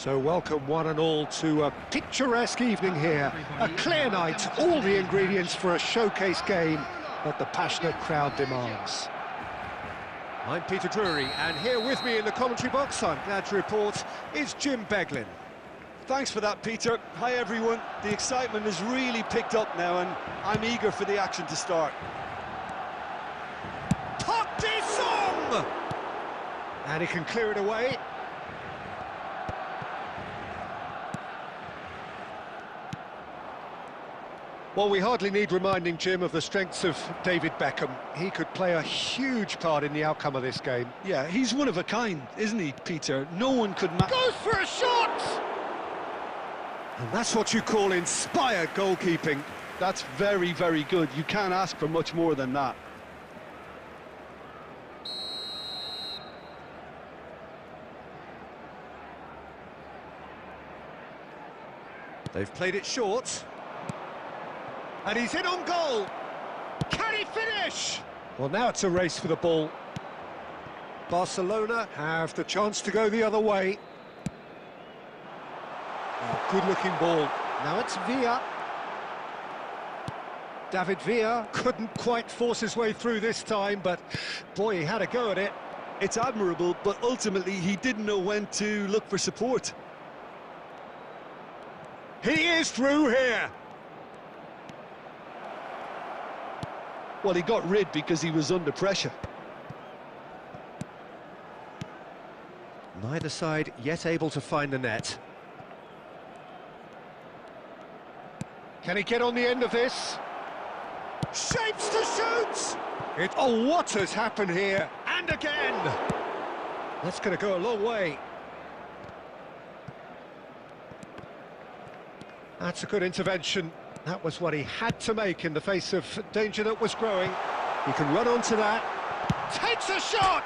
So welcome one and all to a picturesque evening here. A clear night, all the ingredients for a showcase game that the passionate crowd demands. I'm Peter Drury, and here with me in the commentary box, I'm glad to report, is Jim Beglin. Thanks for that, Peter. Hi, everyone. The excitement has really picked up now, and I'm eager for the action to start. Song! And he can clear it away. Well, we hardly need reminding, Jim, of the strengths of David Beckham. He could play a huge part in the outcome of this game. Yeah, he's one of a kind, isn't he, Peter? No one could match. Goes for a shot! And that's what you call inspired goalkeeping. That's very, very good. You can't ask for much more than that. They've played it short. And he's in on goal. Can he finish? Well, now it's a race for the ball. Barcelona have the chance to go the other way. Oh, good-looking ball. Now it's Villa. David Villa couldn't quite force his way through this time, but boy, he had a go at it. It's admirable, but ultimately he didn't know when to look for support. He is through here. Well, he got rid because he was under pressure. Neither side yet able to find the net. Can he get on the end of this? Shapes to shoot! Oh, what has happened here? And again! That's going to go a long way. That's a good intervention. That was what he had to make in the face of danger that was growing. He can run onto that. Takes a shot!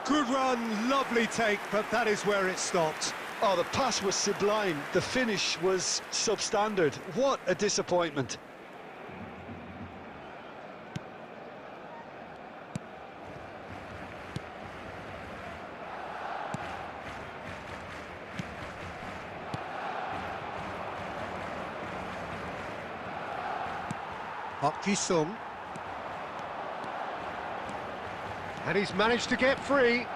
Good run, lovely take, but that is where it stopped. Oh, the pass was sublime. The finish was substandard. What a disappointment. Sung. And he's managed to get free.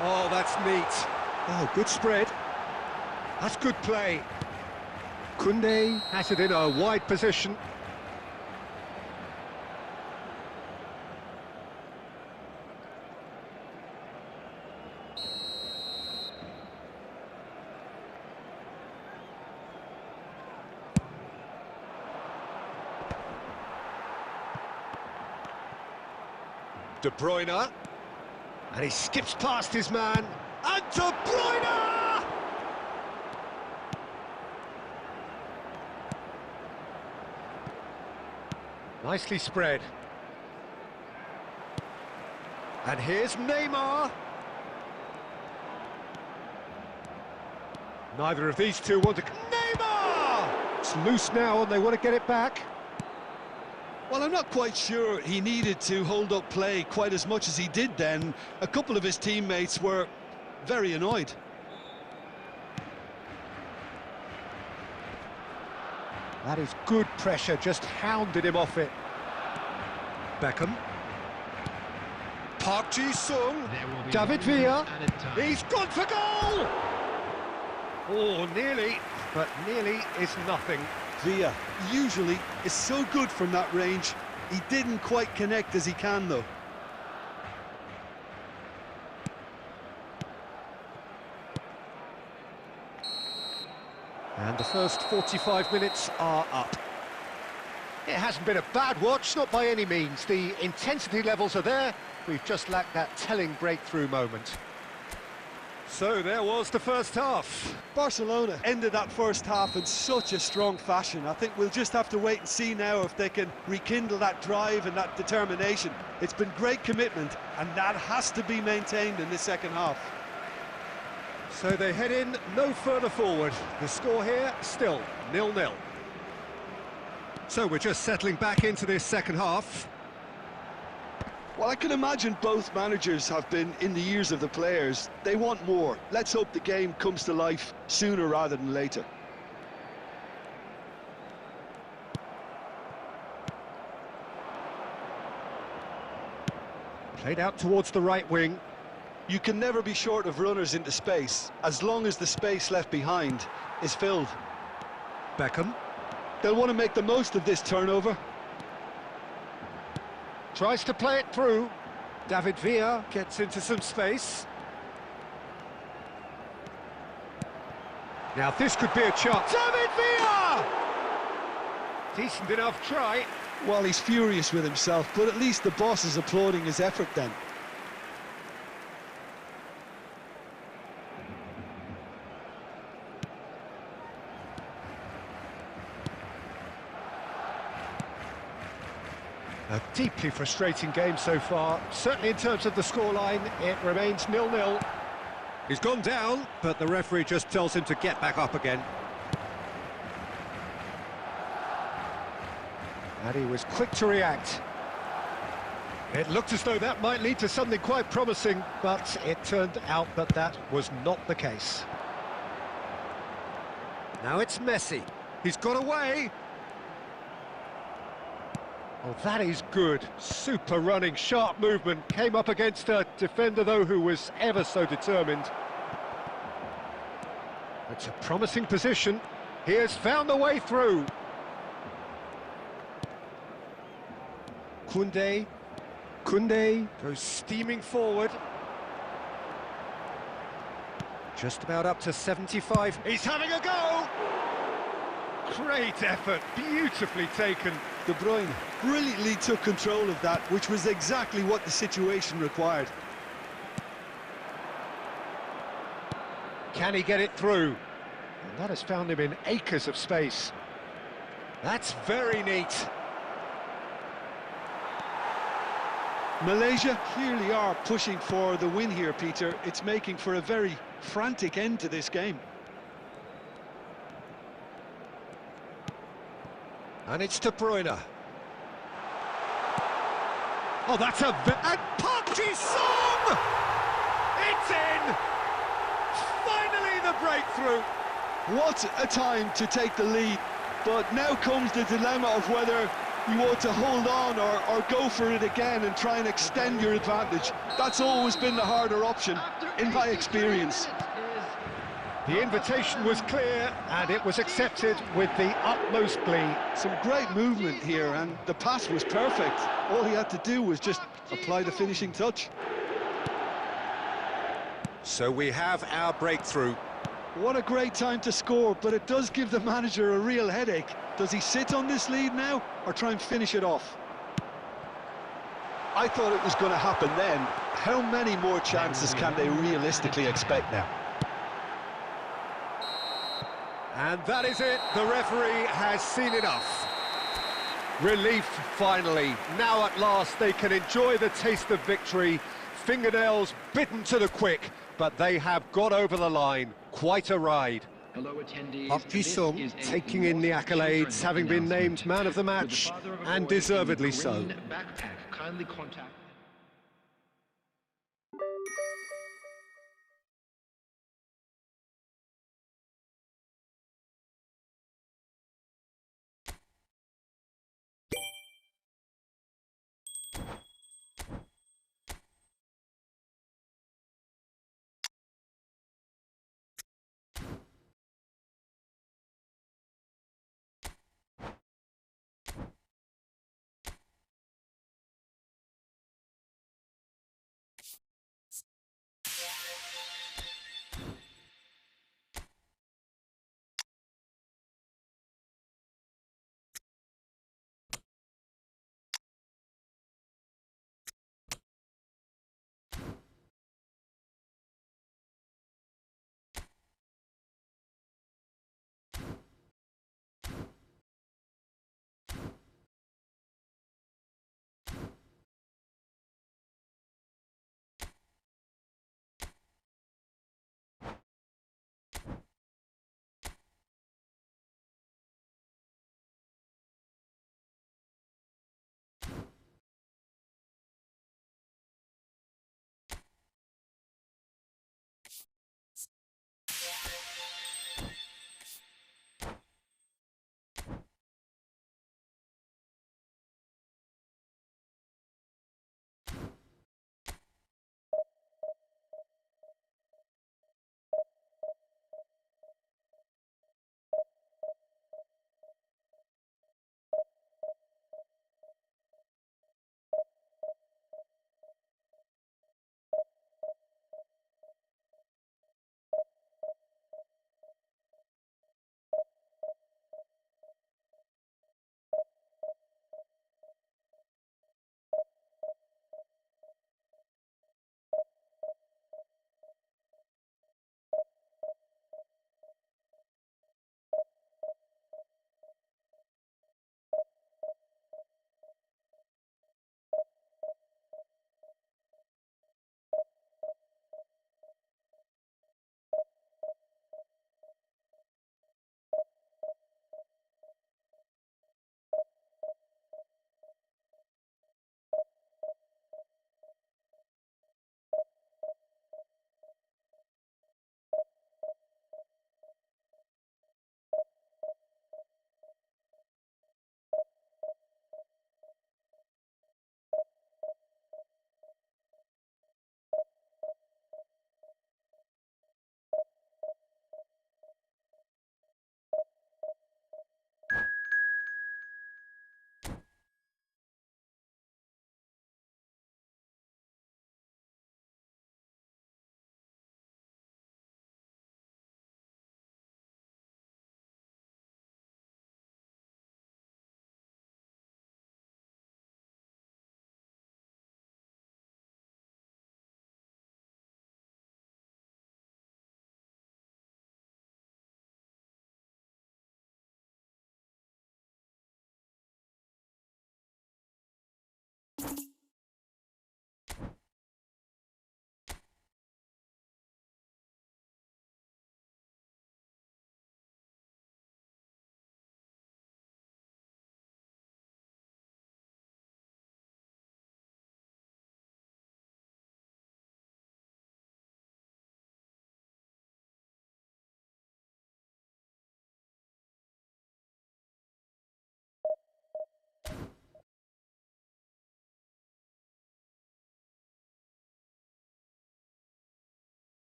Oh, that's neat. Oh, good spread. That's good play. Koundé has it in a wide position. De Bruyne, and he skips past his man, and De Bruyne! Nicely spread. And here's Neymar. Neither of these two want to... Neymar! It's loose now and they want to get it back. Well, I'm not quite sure he needed to hold up play quite as much as he did then. A couple of his teammates were very annoyed. That is good pressure, just hounded him off it. Beckham. Park Ji-sung. David Villa. He's gone for goal! Oh, nearly, but nearly is nothing. Villa usually is so good from that range. He didn't quite connect as he can, though. And the first 45 minutes are up. It hasn't been a bad watch, not by any means. The intensity levels are there. We've just lacked that telling breakthrough moment. So there was the first half. Barcelona ended that first half in such a strong fashion. I think we'll just have to wait and see now if they can rekindle that drive and that determination. It's been great commitment, and that has to be maintained in the second half. So they head in no further forward. The score here, still 0-0. So we're just settling back into this second half. Well, I can imagine both managers have been in the ears of the players. They want more. Let's hope the game comes to life sooner rather than later. Played out towards the right wing. You can never be short of runners into space, as long as the space left behind is filled. Beckham. They'll want to make the most of this turnover. Tries to play it through. David Villa gets into some space. Now this could be a chance. David Villa! Decent enough try. Well, he's furious with himself, but at least the boss is applauding his effort then. A deeply frustrating game so far. Certainly in terms of the scoreline, it remains 0-0. He's gone down, but the referee just tells him to get back up again. And he was quick to react. It looked as though that might lead to something quite promising, but it turned out that that was not the case. Now it's Messi. He's got away. Oh, that is good. Super running, sharp movement. Came up against a defender, though, who was ever so determined. It's a promising position. He has found the way through. Koundé goes steaming forward. Just about up to 75. He's having a go! Great effort, beautifully taken. De Bruyne brilliantly took control of that, which was exactly what the situation required. Can he get it through? And that has found him in acres of space. That's very neat. Malaysia clearly are pushing for the win here, Peter. It's making for a very frantic end to this game. And it's De Bruyne. Oh, that's a... And Park Ji-sung! It's in! Finally the breakthrough! What a time to take the lead. But now comes the dilemma of whether you want to hold on or go for it again and try and extend your advantage. That's always been the harder option, in my experience. The invitation was clear, and it was accepted with the utmost glee. Some great movement here, and the pass was perfect. All he had to do was just apply the finishing touch. So we have our breakthrough. What a great time to score, but it does give the manager a real headache. Does he sit on this lead now, or try and finish it off? I thought it was going to happen then. How many more chances can they realistically expect now? And that is it. The referee has seen enough. Relief, finally. Now at last they can enjoy the taste of victory. Fingernails bitten to the quick, but they have got over the line. Quite a ride. Hello, attendees. Park Ji-sung taking in the accolades, having been named man of the match, and deservedly so. Kindly contact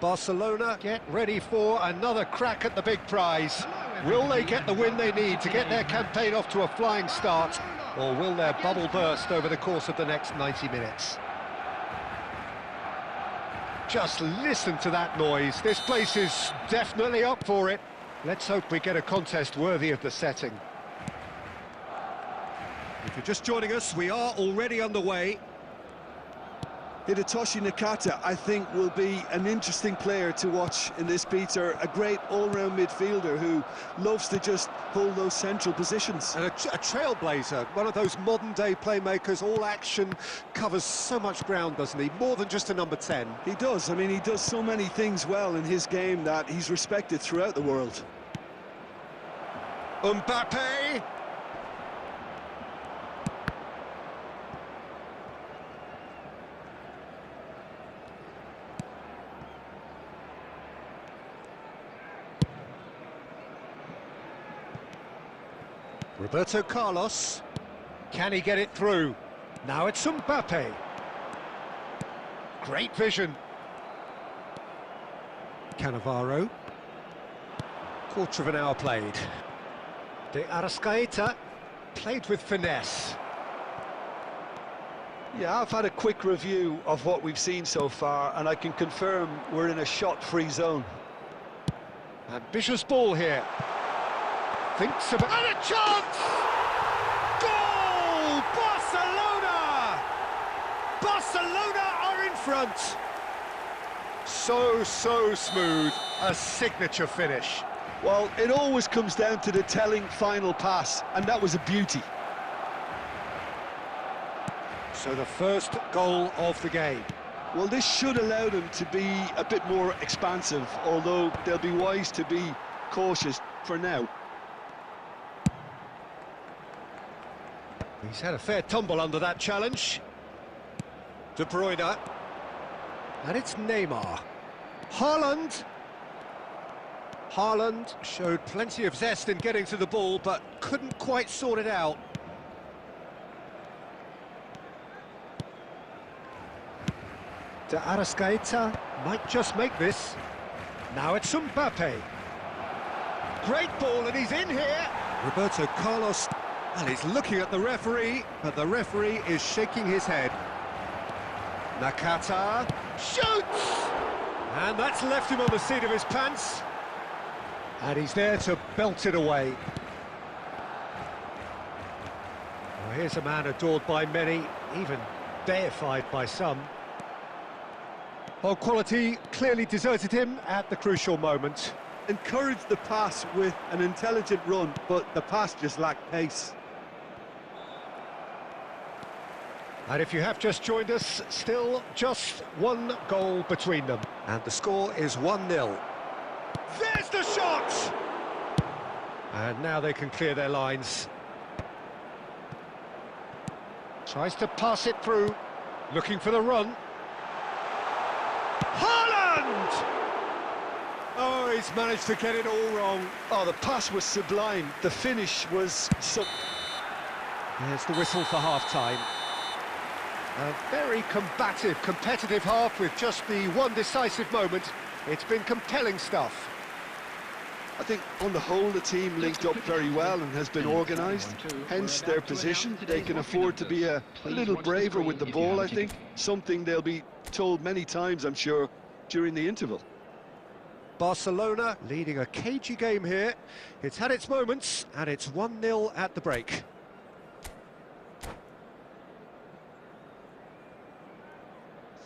Barcelona get ready for another crack at the big prize. Will they get the win they need to get their campaign off to a flying start, or will their bubble burst over the course of the next 90 minutes? Just listen to that noise. This place is definitely up for it. Let's hope we get a contest worthy of the setting. If you're just joining us, we are already underway. Hidetoshi Nakata, I think, will be an interesting player to watch in this Peter. A great all-round midfielder who loves to just hold those central positions. And a trailblazer, one of those modern-day playmakers. All action, covers so much ground, doesn't he? More than just a number 10. He does. I mean, he does so many things well in his game that he's respected throughout the world. Mbappe! Roberto Carlos, can he get it through? Now it's Mbappe. Great vision. Cannavaro. Quarter of an hour played. De Arrascaeta played with finesse. Yeah, I've had a quick review of what we've seen so far, and I can confirm we're in a shot-free zone. Ambitious ball here. Thinks about... And a chance! Goal! Barcelona! Barcelona are in front. So smooth. A signature finish. Well, it always comes down to the telling final pass, and that was a beauty. So the first goal of the game. Well, this should allow them to be a bit more expansive, although they'll be wise to be cautious for now. He's had a fair tumble under that challenge. De Bruyne. And it's Neymar. Haaland. Haaland showed plenty of zest in getting to the ball, but couldn't quite sort it out. De Arrascaeta might just make this. Now it's Mbappe. Great ball, and he's in here. Roberto Carlos. And he's looking at the referee, but the referee is shaking his head. Nakata shoots! And that's left him on the seat of his pants. And he's there to belt it away. Well, here's a man adored by many, even deified by some. Well, quality clearly deserted him at the crucial moment. Encouraged the pass with an intelligent run, but the pass just lacked pace. And if you have just joined us, still just one goal between them. And the score is 1-0. There's the shot! And now they can clear their lines. Tries to pass it through, looking for the run. Haaland! Oh, he's managed to get it all wrong. Oh, the pass was sublime. The finish was so... There's the whistle for half-time. A very combative, competitive half with just the one decisive moment. It's been compelling stuff. I think on the whole the team linked up very well and has been organised, hence their position. They can afford to be a little braver with the ball, I think, something they'll be told many times, I'm sure, during the interval. Barcelona leading a cagey game here. It's had its moments and it's 1-0 at the break.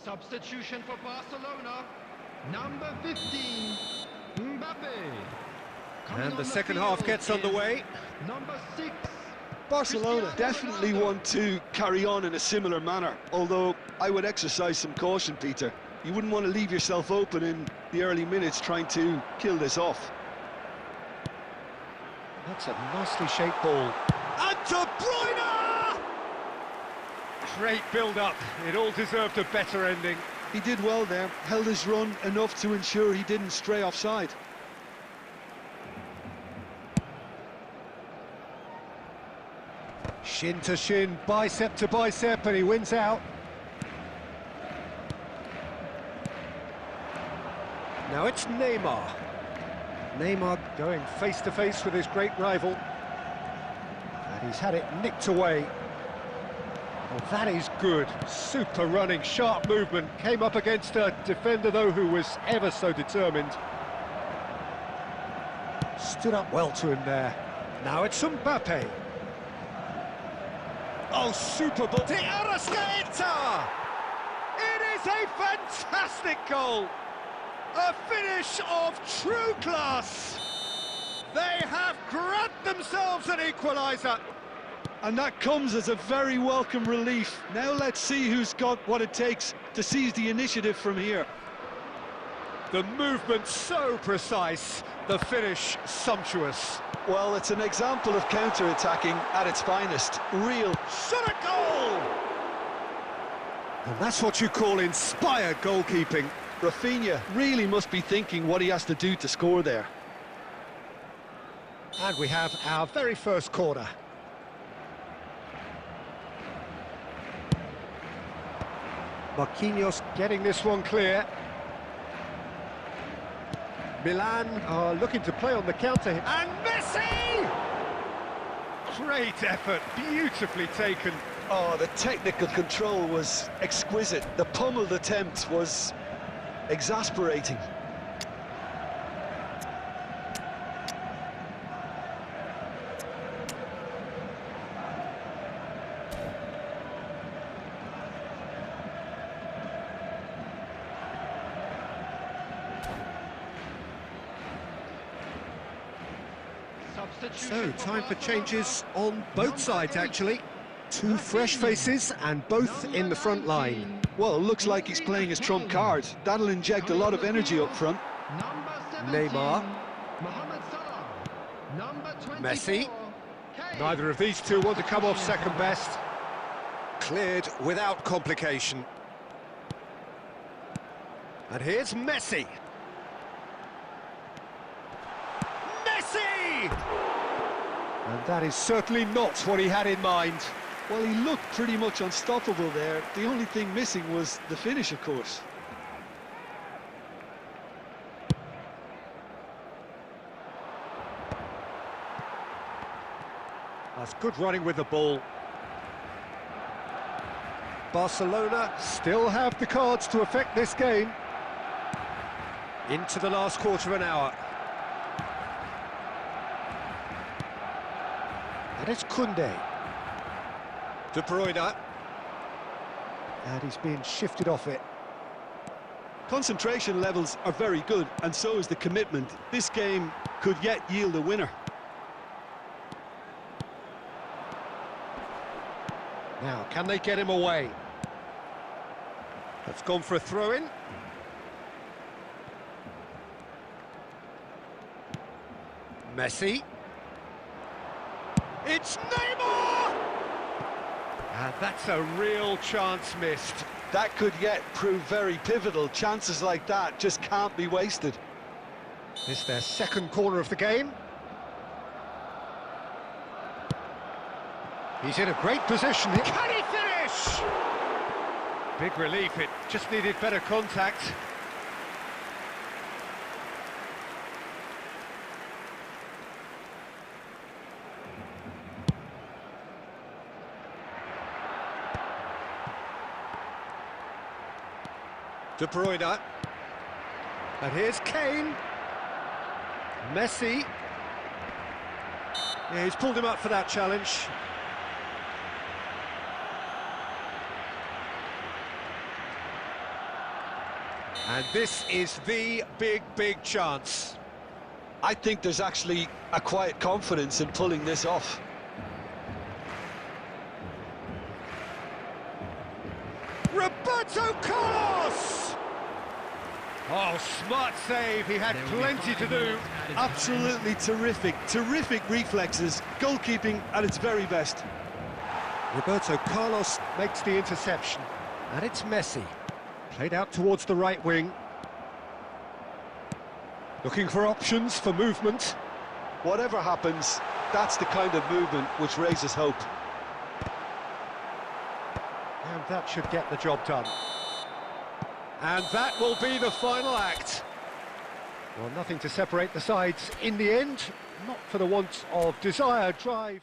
Substitution for Barcelona, number 15, Mbappe. And the second half gets underway. Number 6. Barcelona definitely want to carry on in a similar manner, although I would exercise some caution, Peter. You wouldn't want to leave yourself open in the early minutes trying to kill this off. That's a nicely shaped ball. And De Bruyne! Great build-up. It all deserved a better ending. He did well there, held his run enough to ensure he didn't stray offside. Shin to shin, bicep to bicep, and he wins out. Now it's Neymar. Neymar going face-to-face with his great rival. And he's had it nicked away. Well, that is good. Super running, sharp movement. Came up against a defender, though, who was ever so determined. Stood up well to him there. Now it's Mbappe. Oh, super ball. De Arrascaeta! It is a fantastic goal. A finish of true class. They have grabbed themselves an equaliser. And that comes as a very welcome relief. Now let's see who's got what it takes to seize the initiative from here. The movement so precise, the finish sumptuous. Well, it's an example of counter-attacking at its finest. Real. Shot a goal! And that's what you call inspired goalkeeping. Rafinha really must be thinking what he has to do to score there. And we have our very first corner. Marquinhos getting this one clear. Milan are looking to play on the counter. And Messi! Great effort, beautifully taken. Oh, the technical control was exquisite. The pummeled attempt was exasperating. So, time for changes on both sides, actually. Two fresh faces and both in the front line. Well, it looks like he's playing his trump card. That'll inject a lot of energy up front. Neymar. Messi. Neither of these two want to come off second best. Cleared without complication. And here's Messi. Messi! And that is certainly not what he had in mind. Well, he looked pretty much unstoppable there. The only thing missing was the finish, of course. That's good running with the ball. Barcelona still have the cards to affect this game. Into the last quarter of an hour. And it's Koundé. De Bruyne. And he's being shifted off it. Concentration levels are very good, and so is the commitment. This game could yet yield a winner. Now, can they get him away? That's gone for a throw-in. Messi. It's Neymar! And that's a real chance missed. That could yet prove very pivotal. Chances like that just can't be wasted. It's their second corner of the game. He's in a great position. Can he finish? Big relief, it just needed better contact. De Bruyne. And here's Kane. Messi. Yeah, he's pulled him up for that challenge. And this is the big chance. I think there's actually a quiet confidence in pulling this off. Roberto Carlos! Oh, smart save, he had plenty to do. Absolutely terrific reflexes, goalkeeping at its very best. Roberto Carlos makes the interception, and it's Messi. Played out towards the right wing. Looking for options for movement. Whatever happens, that's the kind of movement which raises hope. And that should get the job done. And that will be the final act. Well, nothing to separate the sides in the end, not for the want of desire, drive.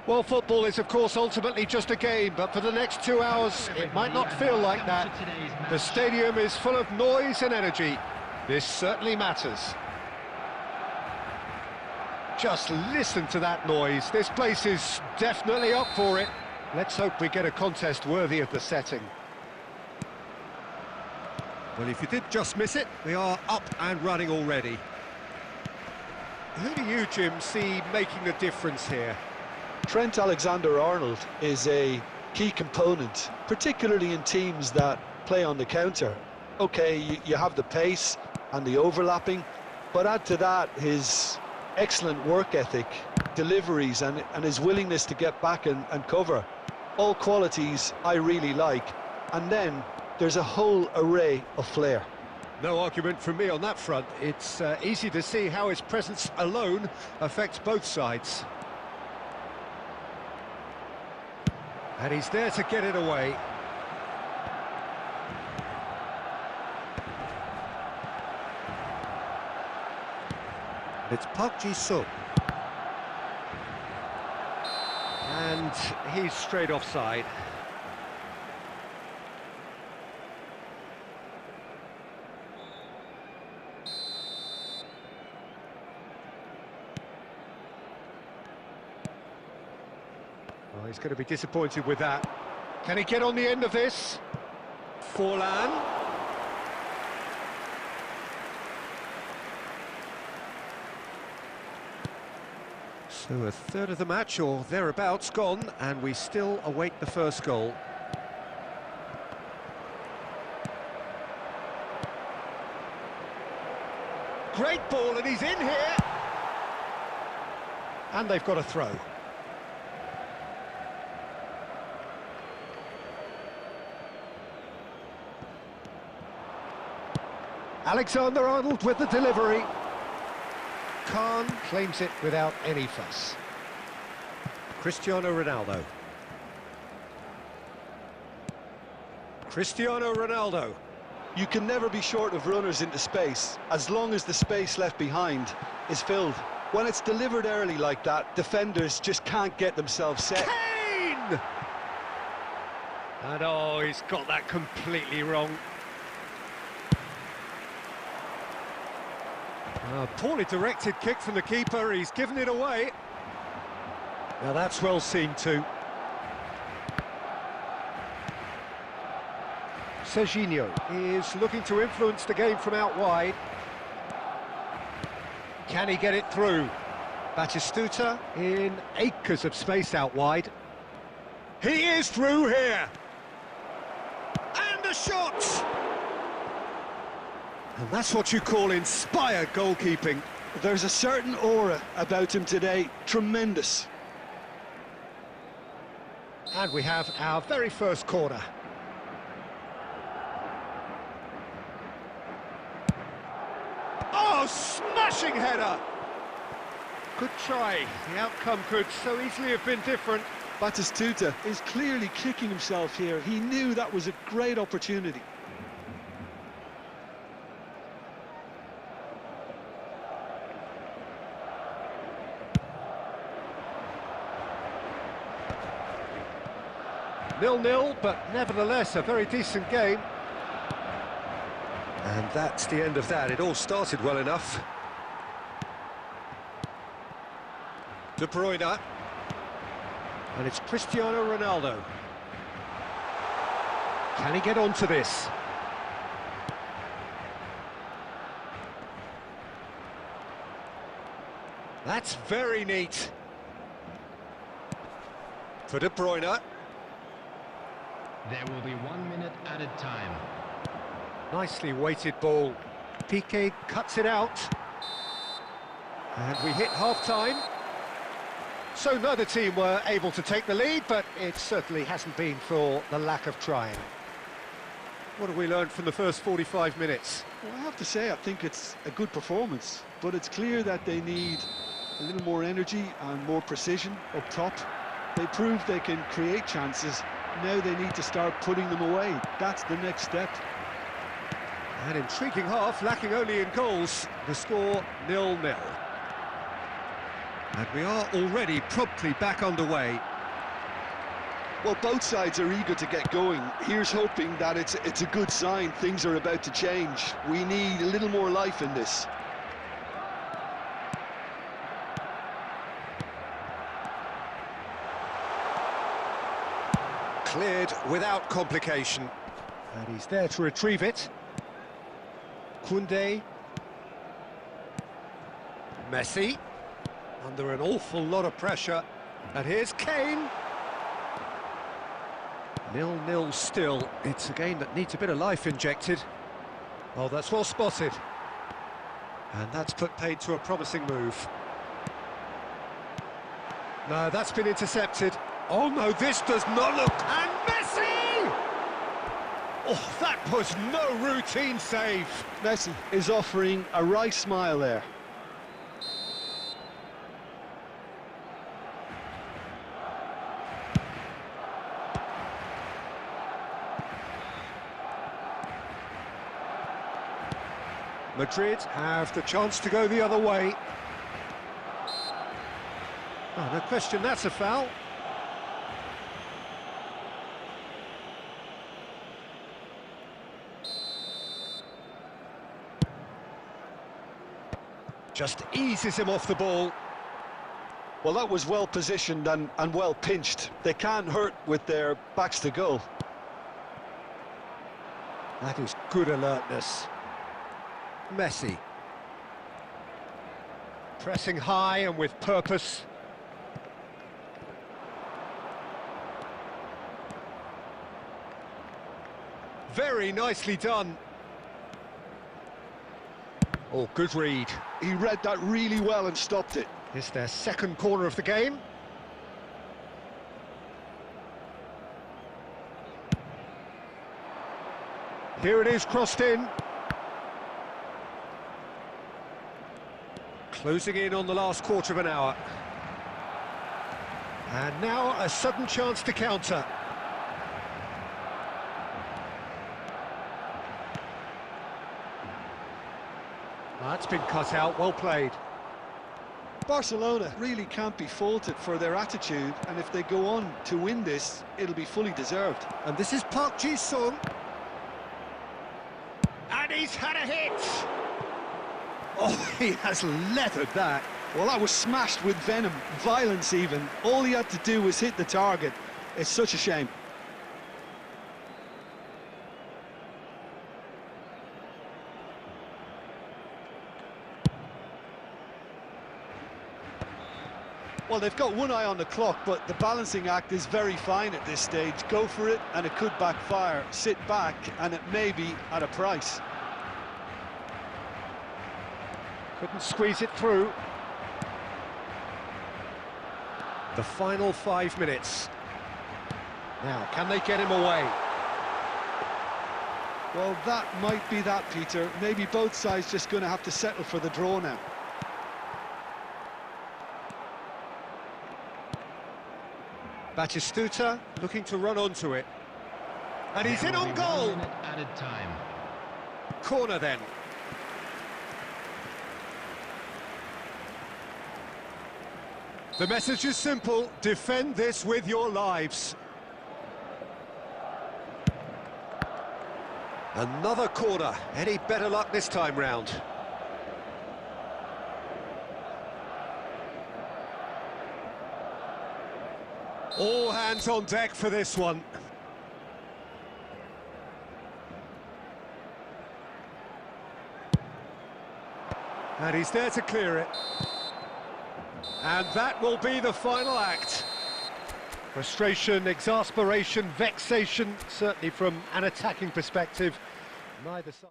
Well, football is, of course, ultimately just a game, but for the next 2 hours, it might not feel like that. The stadium is full of noise and energy. This certainly matters. Just listen to that noise. This place is definitely up for it. Let's hope we get a contest worthy of the setting. Well, if you did just miss it, we are up and running already. Who do you, Jim, see making the difference here? Trent Alexander-Arnold is a key component, particularly in teams that play on the counter. Okay, you have the pace and the overlapping, but add to that his excellent work ethic, deliveries and his willingness to get back and cover. All qualities I really like. And then there's a whole array of flair. No argument from me on that front. It's easy to see how his presence alone affects both sides. And he's there to get it away. It's Park Ji-sung. And he's straight offside. Well, he's going to be disappointed with that. Can he get on the end of this? Forlan. So a third of the match, or thereabouts, gone, and we still await the first goal. Great ball, and he's in here! And they've got a throw. Alexander-Arnold with the delivery. Khan claims it without any fuss. Cristiano Ronaldo. Cristiano Ronaldo. You can never be short of runners into space, as long as the space left behind is filled. When it's delivered early like that, defenders just can't get themselves set. Kane! And oh, he's got that completely wrong. Poorly directed kick from the keeper, he's given it away. Now that's well seen too. Serginho is looking to influence the game from out wide. Can he get it through? Batistuta in acres of space out wide. He is through here! And a shot! And that's what you call inspired goalkeeping. There's a certain aura about him today, tremendous. And we have our very first corner. Oh, smashing header! Good try. The outcome could so easily have been different. Batistuta is clearly kicking himself here. He knew that was a great opportunity. Nil-nil, but nevertheless a very decent game. And that's the end of that. It all started well enough. De Bruyne. And it's Cristiano Ronaldo. Can he get onto this? That's very neat. For De Bruyne. There will be 1 minute added time. Nicely weighted ball. Piqué cuts it out. And we hit half-time. So neither team were able to take the lead, but it certainly hasn't been for the lack of trying. What have we learned from the first 45 minutes? Well, I have to say, I think it's a good performance, but it's clear that they need a little more energy and more precision up top. They proved they can create chances. Now they need to start putting them away. That's the next step. An intriguing half, lacking only in goals. The score 0-0. And we are already promptly back underway. Well, both sides are eager to get going. Here's hoping that it's a good sign. Things are about to change. We need a little more life in this. Cleared without complication. And he's there to retrieve it. Koundé. Messi. Under an awful lot of pressure. And here's Kane. 0-0 still. It's a game that needs a bit of life injected. Oh, that's well spotted. And that's put paid to a promising move. No, that's been intercepted. Oh no, this does not look... And Messi! Oh, that was no routine save. Messi is offering a wry smile there. Madrid have the chance to go the other way. Oh, no question, that's a foul. Just eases him off the ball. Well, that was well positioned and well pinched. They can't hurt with their backs to goal. That is good alertness. Messi. Pressing high and with purpose. Very nicely done. Oh, good read. He read that really well and stopped it. It's their second corner of the game. Here it is, crossed in. Closing in on the last quarter of an hour. And now a sudden chance to counter. That's been cut out, well played. Barcelona really can't be faulted for their attitude, and if they go on to win this, it'll be fully deserved. And this is Park Ji-sung. And he's had a hit! Oh, he has leathered that. Well, that was smashed with venom, violence even. All he had to do was hit the target. It's such a shame. Well, they've got one eye on the clock, but the balancing act is very fine at this stage. Go for it, and it could backfire. Sit back, and it may be at a price. Couldn't squeeze it through. The final 5 minutes. Now, can they get him away? Well, that might be that, Peter. Maybe both sides just going to have to settle for the draw now. Batistuta looking to run onto it. And he's in on goal! 1 minute added time. Corner then. The message is simple, defend this with your lives. Another corner, any better luck this time round? All hands on deck for this one. And he's there to clear it. And that will be the final act. Frustration, exasperation, vexation, certainly from an attacking perspective. Neither side.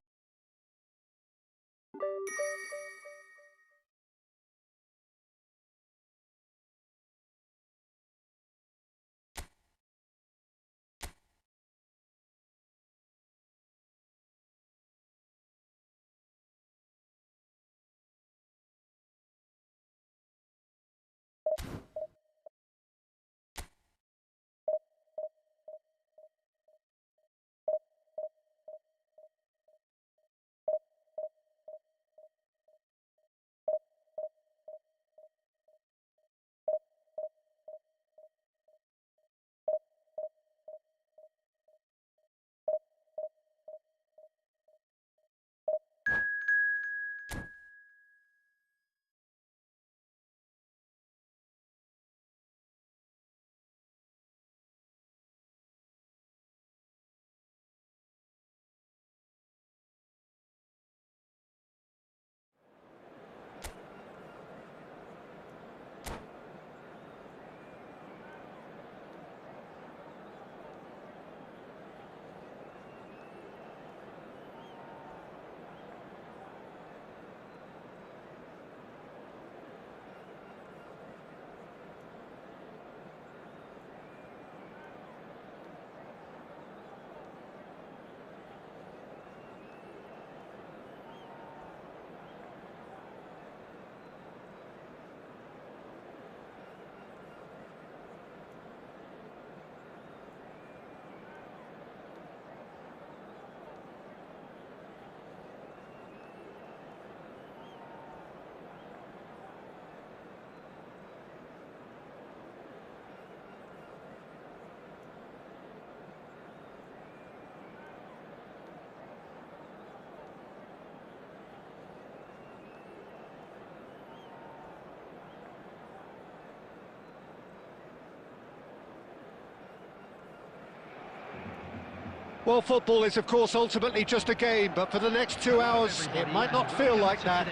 Well, football is, of course, ultimately just a game, but for the next 2 hours, it might not feel like that.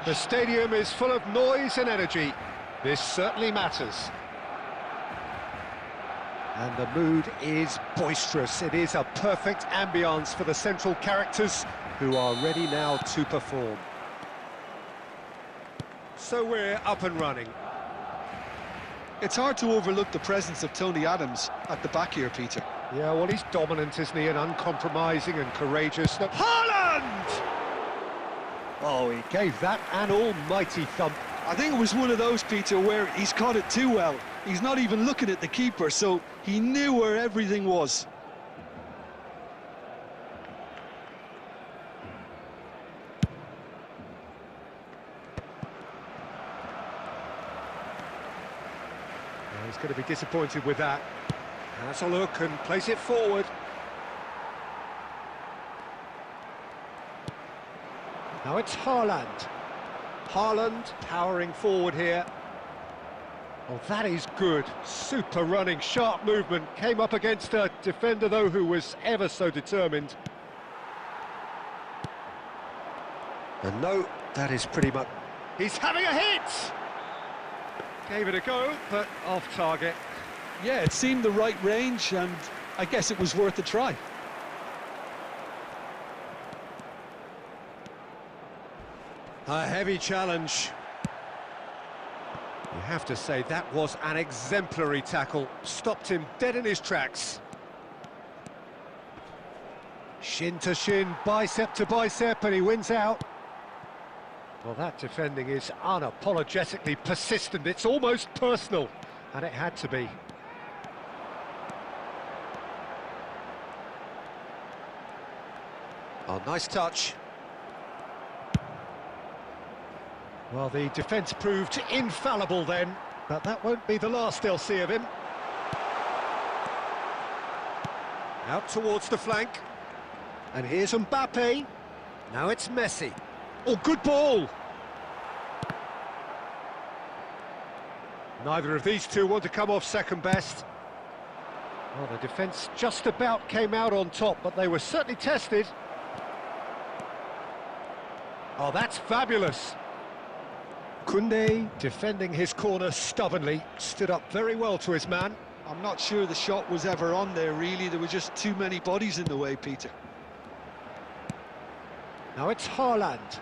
The stadium is full of noise and energy. This certainly matters. And the mood is boisterous. It is a perfect ambience for the central characters who are ready now to perform. So we're up and running. It's hard to overlook the presence of Tony Adams at the back here, Peter. Yeah, well, he's dominant, isn't he, and uncompromising and courageous. Haaland! Oh, he gave that an almighty thump. I think it was one of those, Peter, where he's caught it too well. He's not even looking at the keeper, so he knew where everything was. He's going to be disappointed with that. Has a look and plays it forward. Now it's Haaland. Haaland powering forward here. Oh, that is good. Super running, sharp movement. Came up against a defender, though, who was ever so determined. And no, that is pretty much... He's having a hit! Gave it a go, but off target. Yeah, it seemed the right range, and I guess it was worth a try. A heavy challenge. You have to say that was an exemplary tackle. Stopped him dead in his tracks. Shin to shin, bicep to bicep, and he wins out. Well, that defending is unapologetically persistent. It's almost personal, and it had to be. Oh, nice touch. Well, the defence proved infallible then, but that won't be the last they'll see of him. Out towards the flank. And here's Mbappe. Now it's Messi. Oh, good ball! Neither of these two want to come off second best. Well, the defence just about came out on top, but they were certainly tested. Oh, that's fabulous. Koundé, defending his corner stubbornly, stood up very well to his man. I'm not sure the shot was ever on there, really. There were just too many bodies in the way, Peter. Now it's Haaland.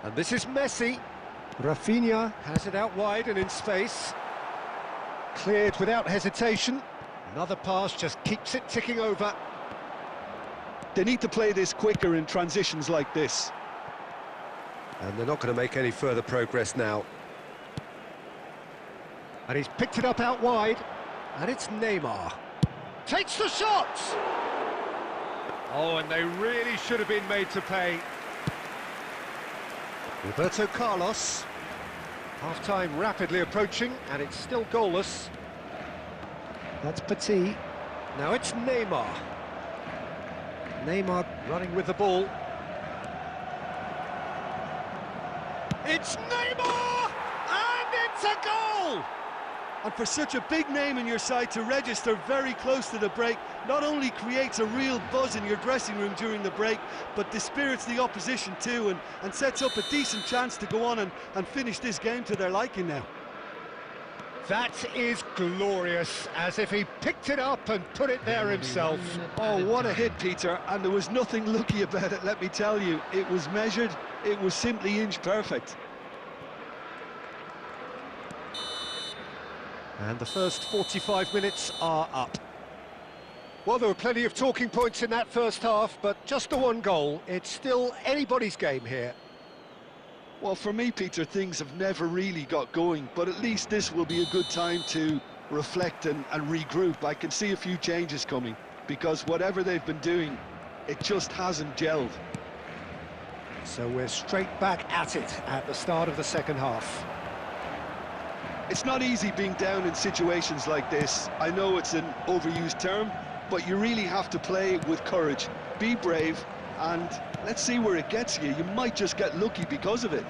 And this is Messi. Rafinha has it out wide and in space. Cleared without hesitation. Another pass just keeps it ticking over. They need to play this quicker in transitions like this. And they're not going to make any further progress now. And he's picked it up out wide. And it's Neymar. Takes the shot! Oh, and they really should have been made to pay. Roberto Carlos. Half-time rapidly approaching, and it's still goalless. That's Petit. Now it's Neymar. Neymar running with the ball. It's Neymar! And it's a goal! And for such a big name in your side to register very close to the break, not only creates a real buzz in your dressing room during the break, but dispirits the opposition too, and sets up a decent chance to go on and finish this game to their liking now. That is glorious, as if he picked it up and put it there himself. Oh, what a hit, Peter, and there was nothing lucky about it, let me tell you. It was measured, it was simply inch perfect. And the first 45 minutes are up. Well, there were plenty of talking points in that first half, but just the one goal. It's still anybody's game here. Well, for me, Peter, things have never really got going, but at least this will be a good time to reflect and regroup. I can see a few changes coming, because whatever they've been doing, it just hasn't gelled. So we're straight back at it at the start of the second half. It's not easy being down in situations like this. I know it's an overused term, but you really have to play with courage. Be brave, and let's see where it gets you. You might just get lucky because of it.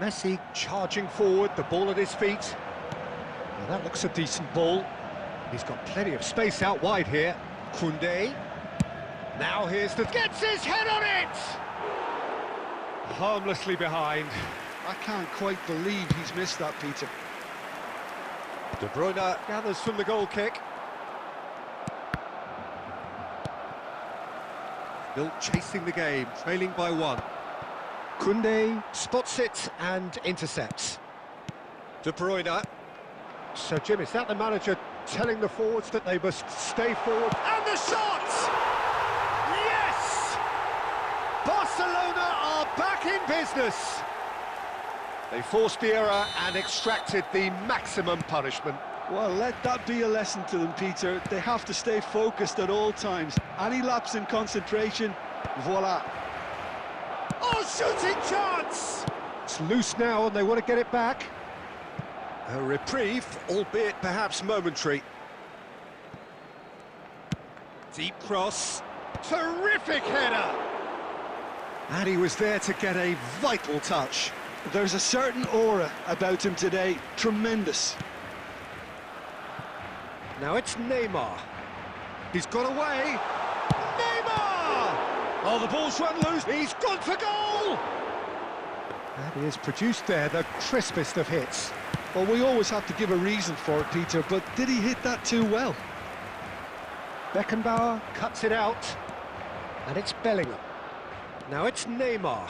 Messi charging forward, the ball at his feet. Now that looks a decent ball. He's got plenty of space out wide here. Koundé. Now here's the... Gets his head on it! Harmlessly behind. I can't quite believe he's missed that, Peter. De Bruyne gathers from the goal kick. Still chasing the game, trailing by 1. Koundé spots it and intercepts. De Bruyne. So, Jim, is that the manager telling the forwards that they must stay forward? And the shot! Yes! Barcelona are back in business. They forced the error and extracted the maximum punishment. Well, let that be a lesson to them, Peter. They have to stay focused at all times. Any lapse in concentration, voila. Oh, shooting chance! It's loose now and they want to get it back. A reprieve, albeit perhaps momentary. Deep cross. Terrific header! And he was there to get a vital touch. There's a certain aura about him today. Tremendous. Now it's Neymar. He's got away. Neymar! Oh, the ball's run loose. He's gone for goal! And he has produced there the crispest of hits. Well, we always have to give a reason for it, Peter, but did he hit that too well? Beckenbauer cuts it out. And it's Bellingham. Now it's Neymar.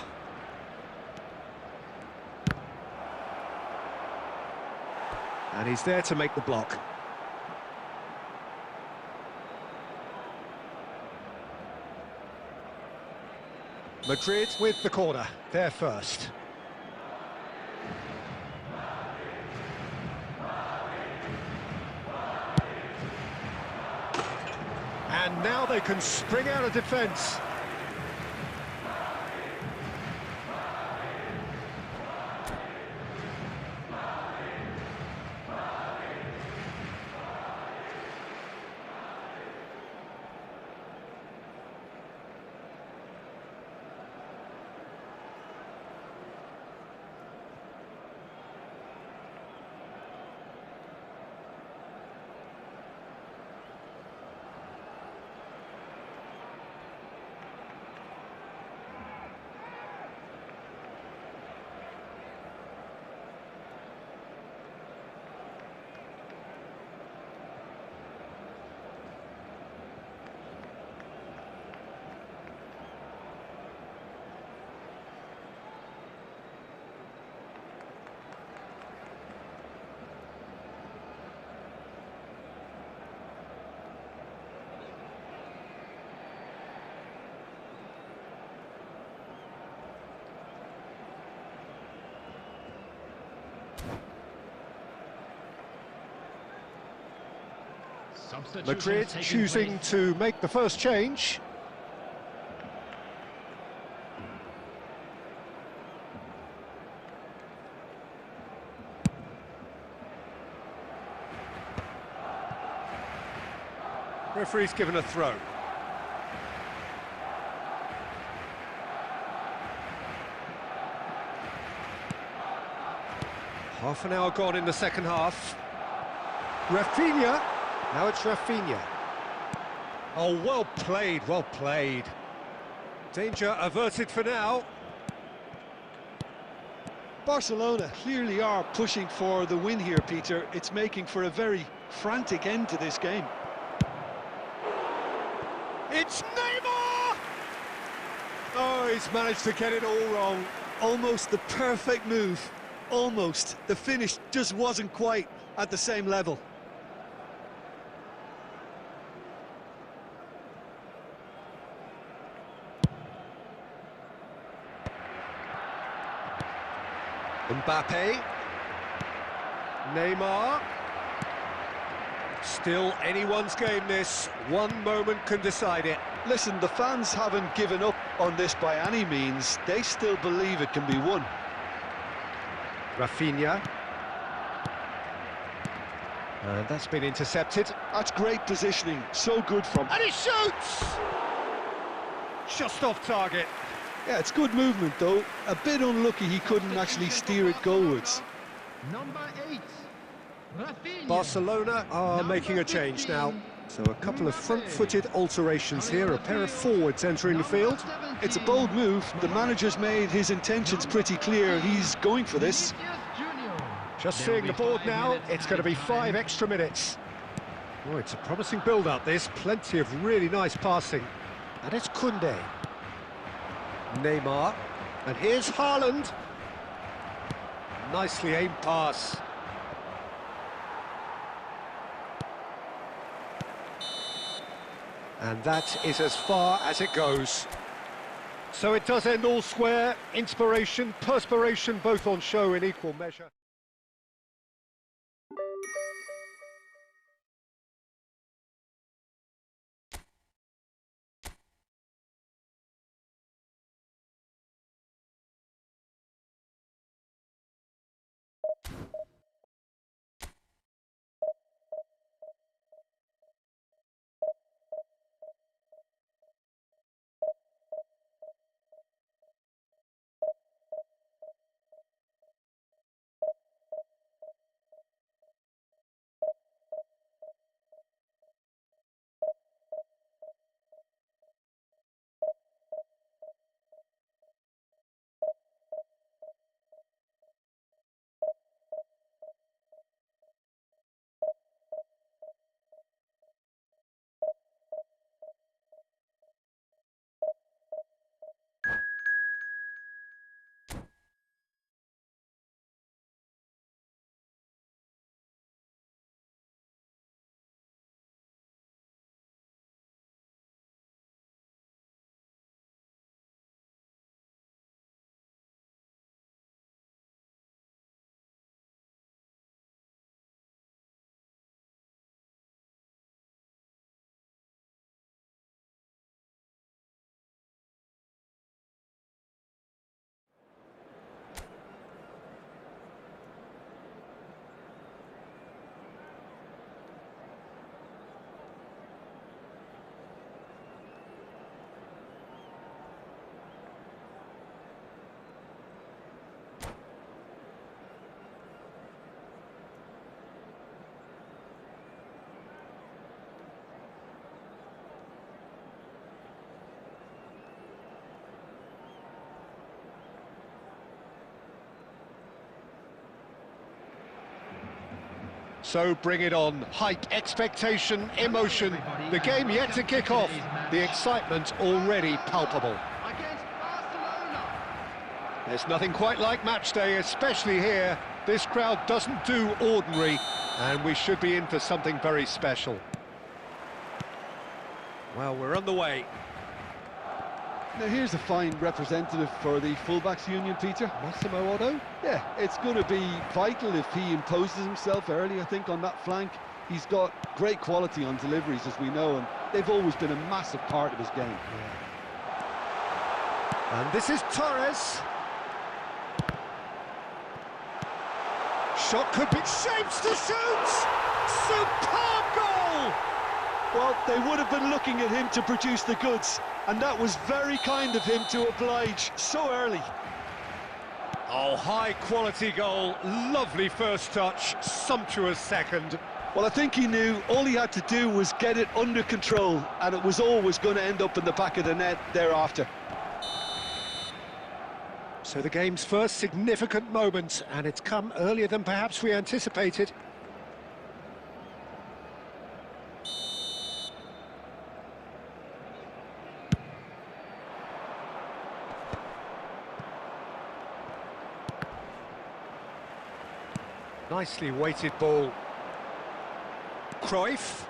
And he's there to make the block. Madrid with the corner, they're first. And now they can spring out of defence. Madrid choosing to make the first change. Referee's given a throw. Half an hour gone in the second half. Rafinha. Now it's Rafinha. Oh, well played, well played. Danger averted for now. Barcelona clearly are pushing for the win here, Peter. It's making for a very frantic end to this game. It's Neymar! Oh, he's managed to get it all wrong. Almost the perfect move. Almost. The finish just wasn't quite at the same level. Mbappe. Neymar. Still anyone's game this. One moment can decide it. Listen, the fans haven't given up on this by any means. They still believe it can be won. Rafinha. And that's been intercepted. That's great positioning. So good from... And he shoots! Just off target. Yeah, it's good movement, though. A bit unlucky he couldn't actually steer it goalwards. Number 8. Barcelona are making a change now. So a couple of front-footed alterations here, a pair of forwards entering the field. It's a bold move. The manager's made his intentions pretty clear. He's going for this. Just seeing the board now, it's going to be 5 extra minutes. Oh, it's a promising build-up, this. Plenty of really nice passing. And it's Koundé. Neymar. And here's Haaland. Nicely aimed pass. And that is as far as it goes. So it does end all square. Inspiration, perspiration, both on show in equal measure. So bring it on. Hype, expectation, emotion. The game yet to kick off. The excitement already palpable. There's nothing quite like match day, especially here. This crowd doesn't do ordinary, and we should be in for something very special. Well, we're on the way. Now here's a fine representative for the fullbacks union, Peter. Massimo Otto? Yeah, it's going to be vital if he imposes himself early, I think, on that flank. He's got great quality on deliveries, as we know, and they've always been a massive part of his game. Yeah. And this is Torres. Shot could be... Shapes to shoot! Superb goal! Well, they would have been looking at him to produce the goods, and that was very kind of him to oblige so early. Oh, high-quality goal, lovely first touch, sumptuous second. Well, I think he knew all he had to do was get it under control, and it was always going to end up in the back of the net thereafter. So the game's first significant moment, and it's come earlier than perhaps we anticipated. Nicely weighted ball. Cruyff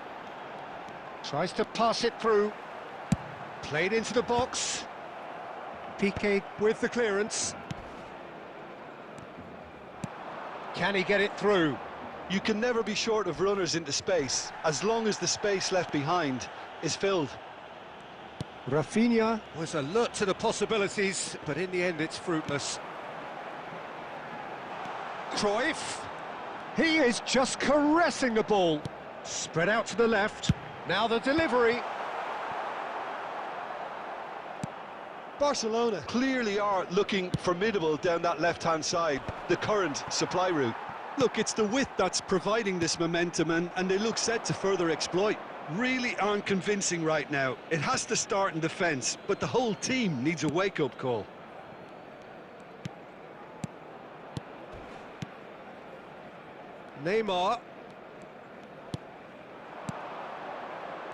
tries to pass it through. Played into the box. Piqué with the clearance. Can he get it through? You can never be short of runners into space, as long as the space left behind is filled. Rafinha was alert to the possibilities, but in the end it's fruitless. Cruyff. He is just caressing the ball. Spread out to the left. Now the delivery. Barcelona clearly are looking formidable down that left-hand side, the current supply route. Look, it's the width that's providing this momentum, and they look set to further exploit. Really aren't convincing right now. It has to start in defence, but the whole team needs a wake-up call. Neymar.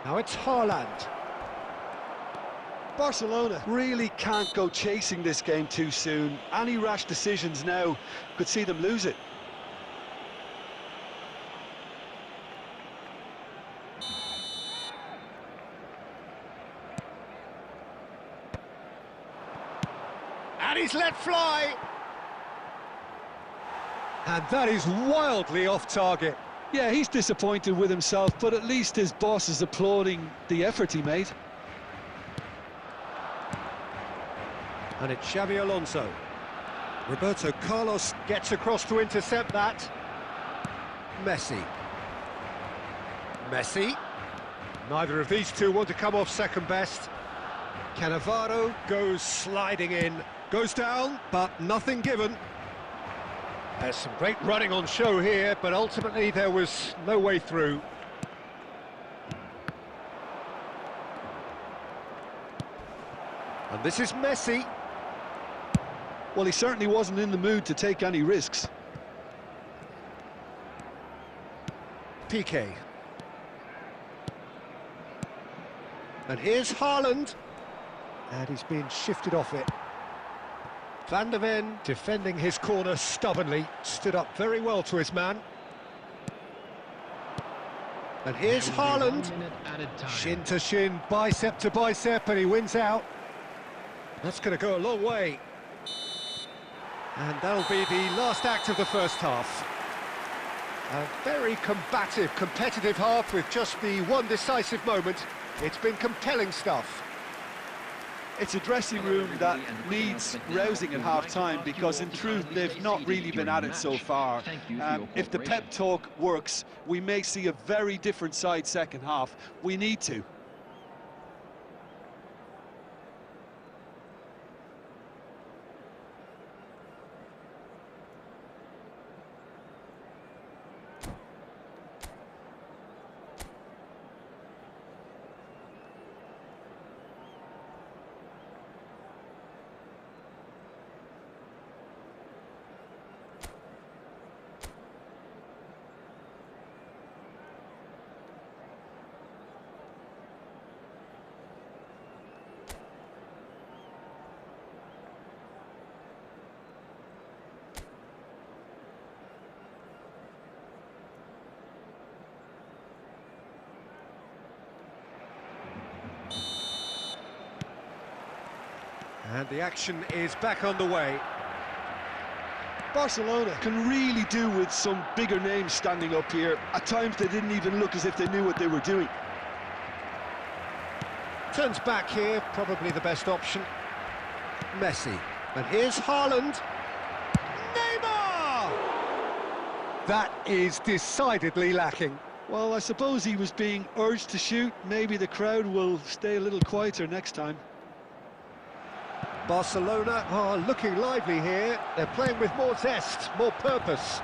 Now it's Haaland. Barcelona really can't go chasing this game too soon. Any rash decisions now could see them lose it. And he's let fly. And that is wildly off target. Yeah, he's disappointed with himself, but at least his boss is applauding the effort he made. And it's Xabi Alonso. Roberto Carlos gets across to intercept that. Messi. Messi. Neither of these two want to come off second best. Cannavaro goes sliding in. Goes down, but nothing given. There's some great running on show here, but ultimately there was no way through. And this is Messi. Well, he certainly wasn't in the mood to take any risks. Piqué. And here's Haaland. And he's being shifted off it. Van der Ven, defending his corner stubbornly, stood up very well to his man. And here's Haaland. Shin to shin, bicep to bicep, and he wins out. That's going to go a long way. And that'll be the last act of the first half. A very combative, competitive half with just the one decisive moment. It's been compelling stuff. It's a dressing room that needs rousing at half-time, because in truth they've not really been at it so far. If the pep talk works, we may see a very different side second half. We need to. And the action is back on the way. Barcelona can really do with some bigger names standing up here. At times they didn't even look as if they knew what they were doing. Turns back here, probably the best option. Messi. And here's Haaland. Neymar! That is decidedly lacking. Well, I suppose he was being urged to shoot. Maybe the crowd will stay a little quieter next time. Barcelona are looking lively here. They're playing with more zest, more purpose.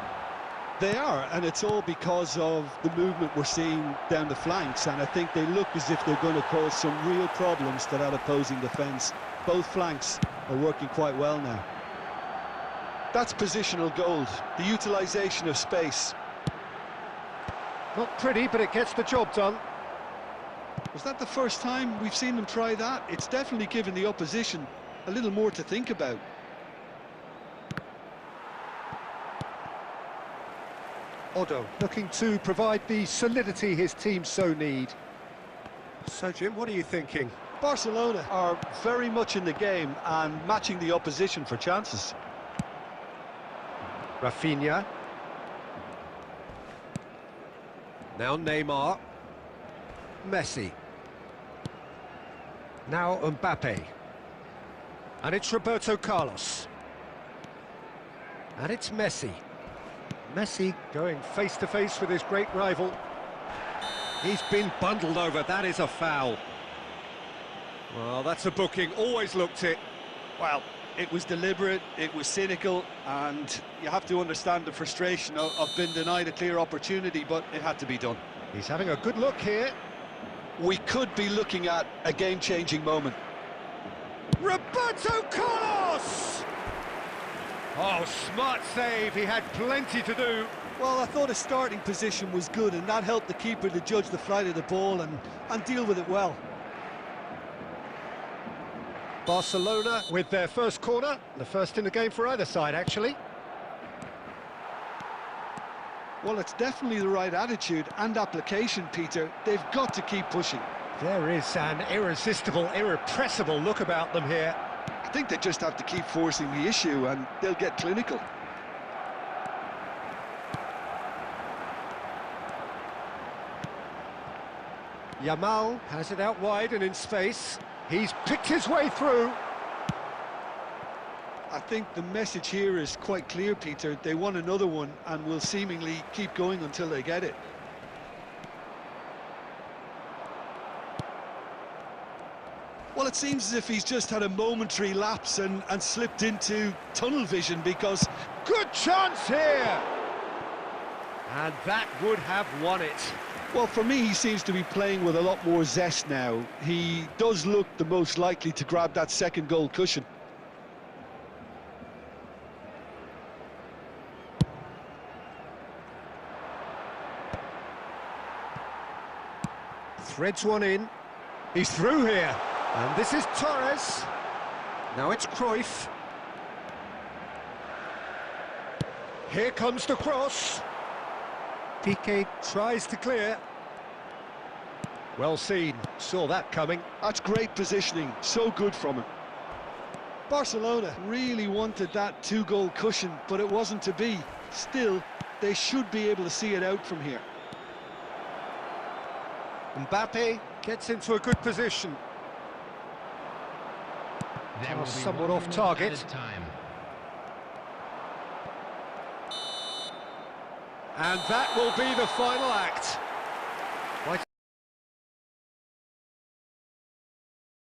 They are, and it's all because of the movement we're seeing down the flanks, and I think they look as if they're going to cause some real problems to that opposing defence. Both flanks are working quite well now. That's positional gold, the utilisation of space. Not pretty, but it gets the job done. Was that the first time we've seen them try that? It's definitely given the opposition a little more to think about. Odo looking to provide the solidity his team so need. So, Jim, what are you thinking? Barcelona are very much in the game and matching the opposition for chances. Rafinha. Now Neymar. Messi. Now Mbappe. And it's Roberto Carlos. And it's Messi. Messi going face-to-face with his great rival. He's been bundled over. That is a foul. Well, that's a booking. Always looked it. Well, It was deliberate, it was cynical, and you have to understand the frustration of being denied a clear opportunity, but it had to be done. He's having a good look here. We could be looking at a game-changing moment. Roberto Carlos! Oh, smart save, he had plenty to do. Well, I thought his starting position was good, and that helped the keeper to judge the flight of the ball and deal with it well. Barcelona with their first corner, the first in the game for either side, actually. Well, it's definitely the right attitude and application, Peter. They've got to keep pushing. There is an irresistible, irrepressible look about them here. I think they just have to keep forcing the issue, and they'll get clinical. Yamal has it out wide and in space. He's picked his way through. I think the message here is quite clear, Peter. They want another one and will seemingly keep going until they get it. Well, it seems as if he's just had a momentary lapse and slipped into tunnel vision, because... Good chance here! And that would have won it. Well, for me, he seems to be playing with a lot more zest now. He does look the most likely to grab that second goal cushion. Threads one in. He's through here. And this is Torres. Now it's Cruyff. Here comes the cross. Piqué tries to clear. Well seen, saw that coming. That's great positioning, so good from him. Barcelona really wanted that two-goal cushion, but it wasn't to be. Still, they should be able to see it out from here. Mbappe gets into a good position. Somewhat off target. And that will be the final act.